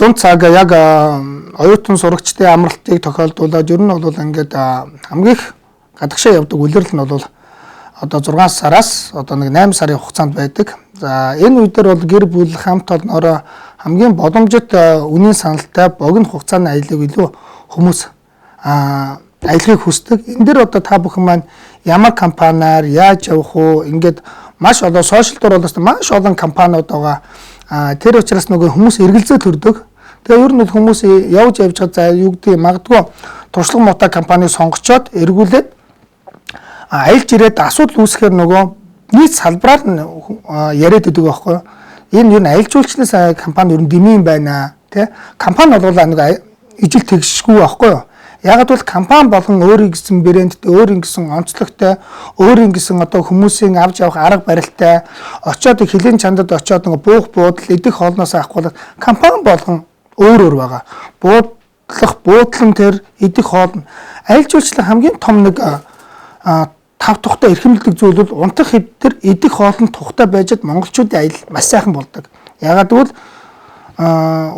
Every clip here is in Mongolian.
100 цаг яг оюутан сурагчдын амралтыг тохиолдуулаад ер нь бол ингээд хамгийн их гадагшаа явдаг улирал нь бол одоо 6 сараас одоо нэг 8 сарын хугацаанд байдаг. За энэ үед бол гэр бүл хамт олноороо хамгийн боломжит үнийн саналтай богино хугацааны аяллыг илүү хүмүүс аялахыг хүсдэг. Энэ дэр одоо та бүхэн маань ямар компаниар яаж явах уу? Ингээд маш одоо сошиал дор бол маш олон компаниуд байгаа. Тэр учраас нөгөө хүмүүс эргэлзээ төрдөг. Тэгээ ер нь хүмүүс явж байгаа за юу гэдэг магадгүй туршлага муутай компанийг сонгочоод эргүүлээд аялж ирээд асуудал үүсгэхээр нөгөө нийт салбараар яриад идэг байхгүй. Энэ ер нь аялал жуулчлалын компани ер нь дэмий байна. Тэ компани бол нэг ижил тэгшгүй байхгүй юу? Яг бол компани болон өөрийн гэсэн брэндтэй, өөрийн гэсэн онцлогтой, өөрийн гэсэн одоо хүмүүсийн авч явах арга барилтай, очоод хилийн чандад очоод нэг буух буудал идэх хоолноос авахгүй компани болгон өөр байгаа. Буудлан тэр идэх хоол аялал жуулчлалын хамгийн том нэг тав тухтай эрхэмлдэг зүйл бол унтах хэд тэр идэх хоол нь тухтай байжод монголчуудын аялал маш сайхан болдог. Ягаад гэвэл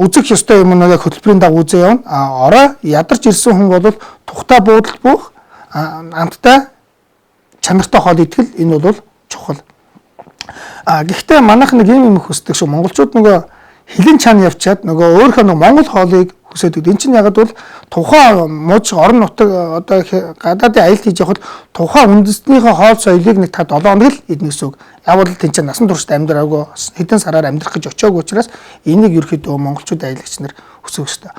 үзэх ёстой юм нэг хөтөлбөрийн дагуу үзээ явна. Ороо ядарч ирсэн хүн бол тухтай буудалд буух амттай чанартай хоол идэл энэ бол чухал. Гэхдээ манайх нэг юм хүсдэг шүү. Монголчууд нөгөө хилэн чана явчаад нөгөө өөрийнхөө нэг монгол хоолыг хүсэдэг. Энэ чинь ягаад бол тухайн мууч орон нутаг одоо гадаадын аялал хийж явахад тухайн үндэстнийхээ хоол соёлыг нэг та 7 хоног л идэх гэсэн үг. Явбал тэн чинь насан туршид амьдраагүй хэдэн сараар амьдрах гэж очиог учраас энийг ерөөхдөө монголчууд аялагч нар хүсэх ёстой.